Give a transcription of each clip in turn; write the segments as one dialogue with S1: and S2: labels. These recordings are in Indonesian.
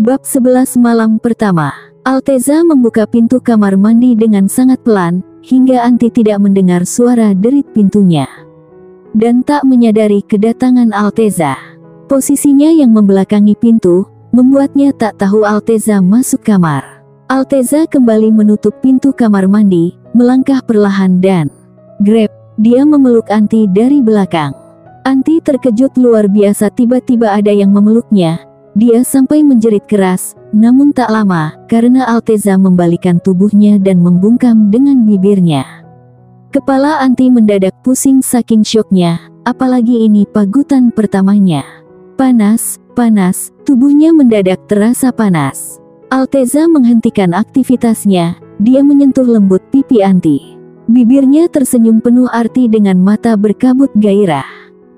S1: Bab 11 Malam Pertama. Alteza membuka pintu kamar mandi dengan sangat pelan, hingga Anti tidak mendengar suara derit pintunya. Dan tak menyadari kedatangan Alteza. Posisinya yang membelakangi pintu, membuatnya tak tahu Alteza masuk kamar. Alteza kembali menutup pintu kamar mandi, melangkah perlahan dan grab, dia memeluk Anti dari belakang. Anti terkejut luar biasa, tiba-tiba ada yang memeluknya. Dia sampai menjerit keras, namun tak lama, karena Alteza membalikkan tubuhnya dan membungkam dengan bibirnya. Kepala Anti mendadak pusing saking syoknya, apalagi ini pagutan pertamanya. Panas, tubuhnya mendadak terasa panas. Alteza menghentikan aktivitasnya, dia menyentuh lembut pipi Anti. Bibirnya tersenyum penuh arti dengan mata berkabut gairah.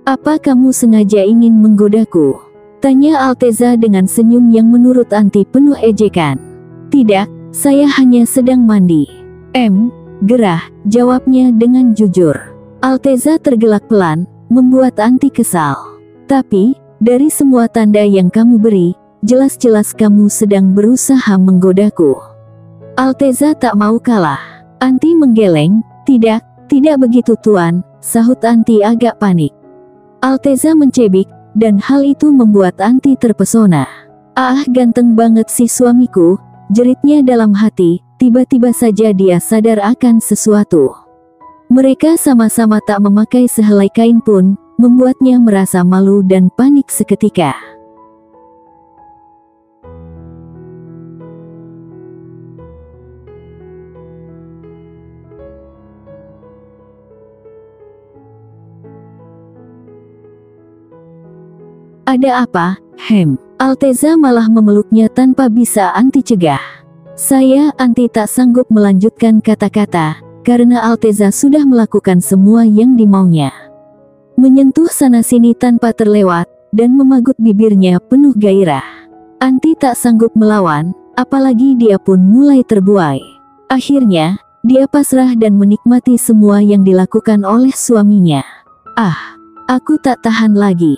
S1: "Apa kamu sengaja ingin menggodaku?" tanya Alteza dengan senyum yang menurut Anti penuh ejekan. "Tidak, saya hanya sedang mandi." Gerah, jawabnya dengan jujur. Alteza tergelak pelan, membuat Anti kesal. "Tapi, dari semua tanda yang kamu beri, jelas-jelas kamu sedang berusaha menggodaku." Alteza tak mau kalah. Anti menggeleng. Tidak begitu tuan," sahut Anti agak panik. Alteza mencebik, dan hal itu membuat Anti terpesona. "Ah, ganteng banget si suamiku," jeritnya dalam hati. Tiba-tiba saja dia sadar akan sesuatu. Mereka sama-sama tak memakai sehelai kain pun, membuatnya merasa malu dan panik seketika. "Ada apa, Alteza malah memeluknya tanpa bisa Anti cegah. Anti tak sanggup melanjutkan kata-kata, karena Alteza sudah melakukan semua yang dimaunya. Menyentuh sana-sini tanpa terlewat, dan memagut bibirnya penuh gairah. Anti tak sanggup melawan, apalagi dia pun mulai terbuai. Akhirnya, dia pasrah dan menikmati semua yang dilakukan oleh suaminya. Aku tak tahan lagi."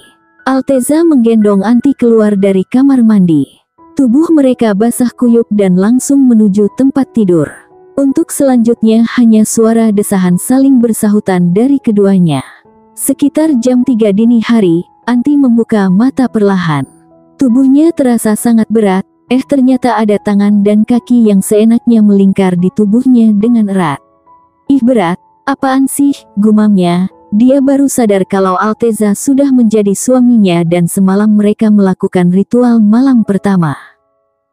S1: Alteza menggendong Anti keluar dari kamar mandi. Tubuh mereka basah kuyup dan langsung menuju tempat tidur. Untuk selanjutnya hanya suara desahan saling bersahutan dari keduanya. Sekitar jam 3 dini hari, Anti membuka mata perlahan. Tubuhnya terasa sangat berat, ternyata ada tangan dan kaki yang seenaknya melingkar di tubuhnya dengan erat. Berat, apaan sih, gumamnya. Dia baru sadar kalau Alteza sudah menjadi suaminya dan semalam mereka melakukan ritual malam pertama.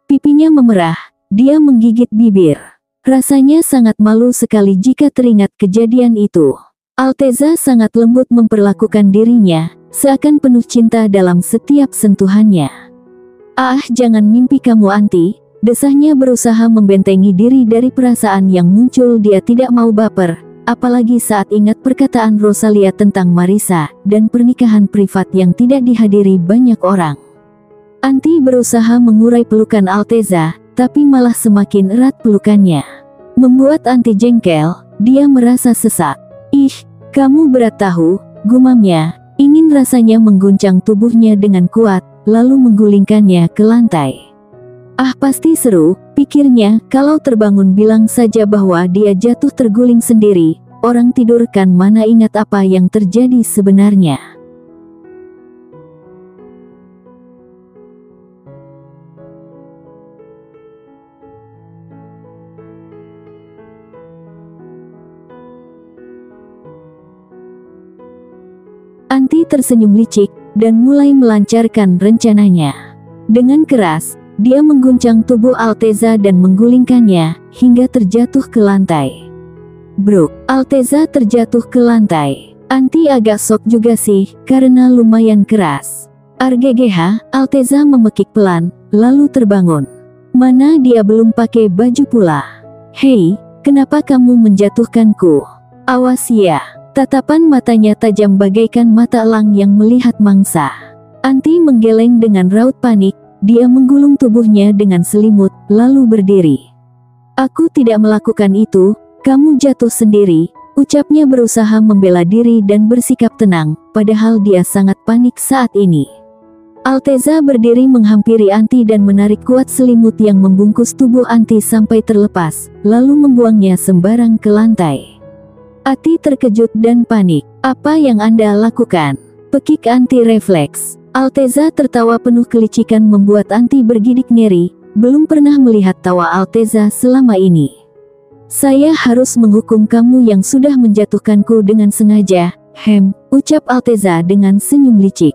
S1: Pipinya memerah, dia menggigit bibir. Rasanya sangat malu sekali jika teringat kejadian itu. Alteza sangat lembut memperlakukan dirinya, seakan penuh cinta dalam setiap sentuhannya. Jangan mimpi kamu Anti, desahnya berusaha membentengi diri dari perasaan yang muncul. Dia tidak mau baper. Apalagi saat ingat perkataan Rosalia tentang Marissa, dan pernikahan privat yang tidak dihadiri banyak orang. Anti berusaha mengurai pelukan Alteza, tapi malah semakin erat pelukannya. Membuat Anti jengkel, dia merasa sesak. Kamu berat tahu, gumamnya, ingin rasanya mengguncang tubuhnya dengan kuat, lalu menggulingkannya ke lantai. Pasti seru, pikirnya, kalau terbangun bilang saja bahwa dia jatuh terguling sendiri, orang tidur kan mana ingat apa yang terjadi sebenarnya. Anti tersenyum licik, dan mulai melancarkan rencananya. Dengan keras, dia mengguncang tubuh Alteza dan menggulingkannya, hingga terjatuh ke lantai. Bruk, Alteza terjatuh ke lantai. Anti agak sok juga sih, karena lumayan keras. "RGGH, Alteza memekik pelan, lalu terbangun. Mana dia belum pakai baju pula. "Hei, kenapa kamu menjatuhkanku? Awas ya." Tatapan matanya tajam bagaikan mata elang yang melihat mangsa. Anti menggeleng dengan raut panik. Dia menggulung tubuhnya dengan selimut, lalu berdiri. "Aku tidak melakukan itu, kamu jatuh sendiri," ucapnya berusaha membela diri dan bersikap tenang, padahal dia sangat panik saat ini. Alteza berdiri menghampiri Anti dan menarik kuat selimut yang membungkus tubuh Anti sampai terlepas, lalu membuangnya sembarang ke lantai. Anti terkejut dan panik. "Apa yang Anda lakukan?" Pekik Anti refleks. Alteza tertawa penuh kelicikan membuat Anti bergidik ngeri, belum pernah melihat tawa Alteza selama ini. "Saya harus menghukum kamu yang sudah menjatuhkanku dengan sengaja, ucap Alteza dengan senyum licik.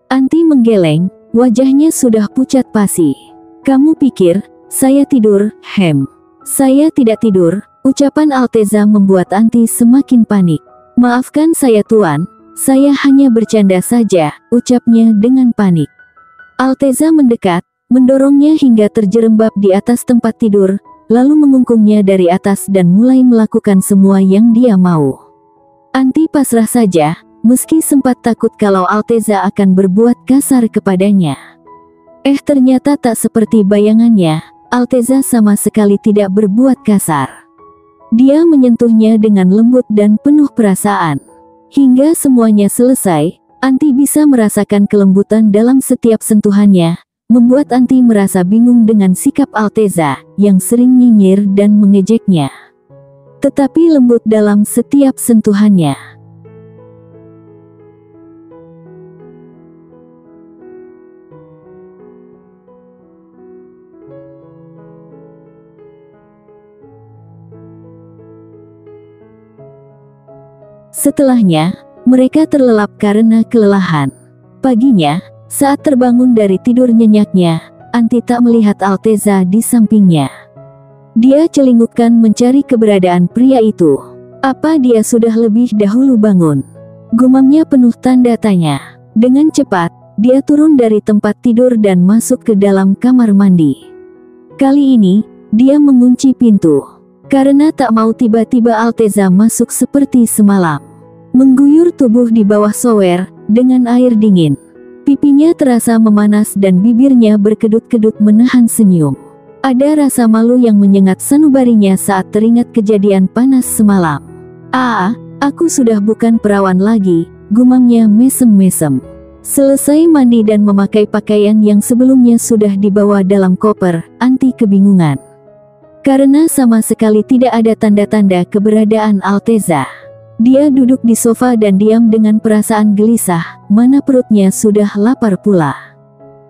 S1: Anti menggeleng, wajahnya sudah pucat pasi. "Kamu pikir, saya tidur, Saya tidak tidur," ucapan Alteza membuat Anti semakin panik. "Maafkan saya Tuan, saya hanya bercanda saja," ucapnya dengan panik. Alteza mendekat, mendorongnya hingga terjerembab di atas tempat tidur, lalu mengungkungnya dari atas dan mulai melakukan semua yang dia mau. Anti pasrah saja, meski sempat takut kalau Alteza akan berbuat kasar kepadanya. Ternyata tak seperti bayangannya, Alteza sama sekali tidak berbuat kasar. Dia menyentuhnya dengan lembut dan penuh perasaan. Hingga semuanya selesai, Anti bisa merasakan kelembutan dalam setiap sentuhannya, membuat Anti merasa bingung dengan sikap Alteza, yang sering nyinyir dan mengejeknya. Tetapi lembut dalam setiap sentuhannya. Setelahnya, mereka terlelap karena kelelahan. Paginya, saat terbangun dari tidur nyenyaknya, Anti tak melihat Alteza di sampingnya. Dia celingukkan mencari keberadaan pria itu. Apa dia sudah lebih dahulu bangun? Gumamnya penuh tanda tanya. Dengan cepat, dia turun dari tempat tidur dan masuk ke dalam kamar mandi. Kali ini, dia mengunci pintu. Karena tak mau tiba-tiba Alteza masuk seperti semalam. Mengguyur tubuh di bawah shower, dengan air dingin. Pipinya terasa memanas dan bibirnya berkedut-kedut menahan senyum. Ada rasa malu yang menyengat sanubarinya saat teringat kejadian panas semalam. Aku sudah bukan perawan lagi," gumamnya mesem-mesem. Selesai mandi dan memakai pakaian yang sebelumnya sudah dibawa dalam koper, Anti kebingungan. Karena sama sekali tidak ada tanda-tanda keberadaan Alteza. Dia duduk di sofa dan diam dengan perasaan gelisah, mana perutnya sudah lapar pula.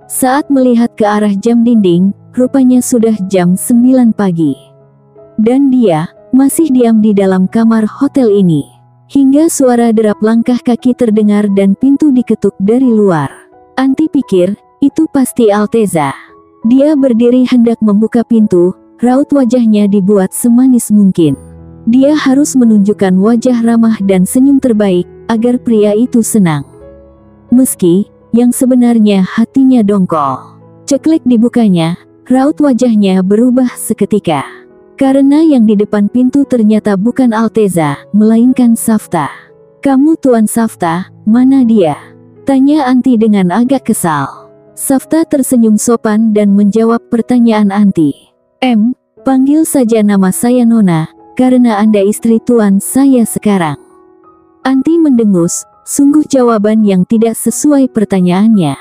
S1: Saat melihat ke arah jam dinding, rupanya sudah jam 9 pagi. Dan dia masih diam di dalam kamar hotel ini. Hingga suara derap langkah kaki terdengar dan pintu diketuk dari luar. Anti pikir, itu pasti Alteza. Dia berdiri hendak membuka pintu, raut wajahnya dibuat semanis mungkin. Dia harus menunjukkan wajah ramah dan senyum terbaik, agar pria itu senang. Meski, yang sebenarnya hatinya dongkol. Ceklek dibukanya, raut wajahnya berubah seketika. Karena yang di depan pintu ternyata bukan Alteza, melainkan Safta. "Kamu Tuan Safta, mana dia?" tanya Anti dengan agak kesal. Safta tersenyum sopan dan menjawab pertanyaan Anti. Panggil saja nama saya Nona, karena Anda istri Tuan saya sekarang." Anti mendengus, sungguh jawaban yang tidak sesuai pertanyaannya.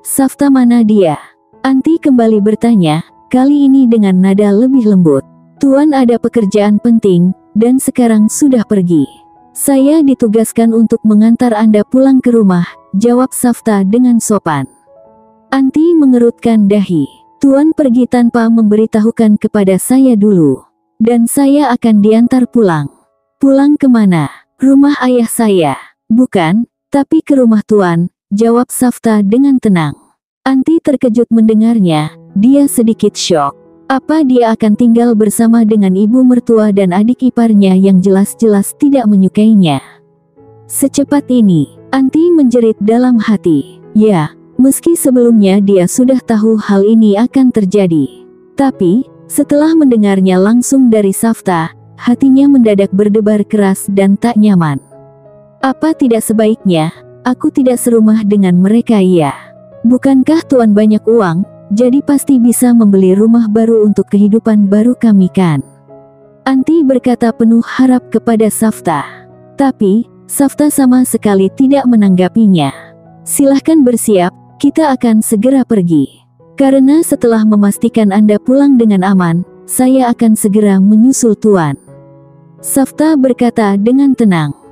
S1: Safta mana dia?" Anti kembali bertanya, kali ini dengan nada lebih lembut. "Tuan ada pekerjaan penting, dan sekarang sudah pergi. Saya ditugaskan untuk mengantar Anda pulang ke rumah," jawab Safta dengan sopan. Anti mengerutkan dahi. "Tuan pergi tanpa memberitahukan kepada saya dulu. Dan saya akan diantar pulang." "Pulang kemana?" "Rumah ayah saya." "Bukan, tapi ke rumah Tuan," jawab Safta dengan tenang. Anti terkejut mendengarnya, dia sedikit syok. Apa dia akan tinggal bersama dengan ibu mertua dan adik iparnya yang jelas-jelas tidak menyukainya? Secepat ini, Anti menjerit dalam hati. Ya, meski sebelumnya dia sudah tahu hal ini akan terjadi. Tapi, setelah mendengarnya langsung dari Safta, hatinya mendadak berdebar keras dan tak nyaman. Apa tidak sebaiknya, aku tidak serumah dengan mereka ya? Bukankah Tuan banyak uang, jadi pasti bisa membeli rumah baru untuk kehidupan baru kami kan? Anti berkata penuh harap kepada Safta. Tapi, Safta sama sekali tidak menanggapinya. Silahkan bersiap, kita akan segera pergi. Karena setelah memastikan Anda pulang dengan aman, saya akan segera menyusul Tuan. Safta berkata dengan tenang.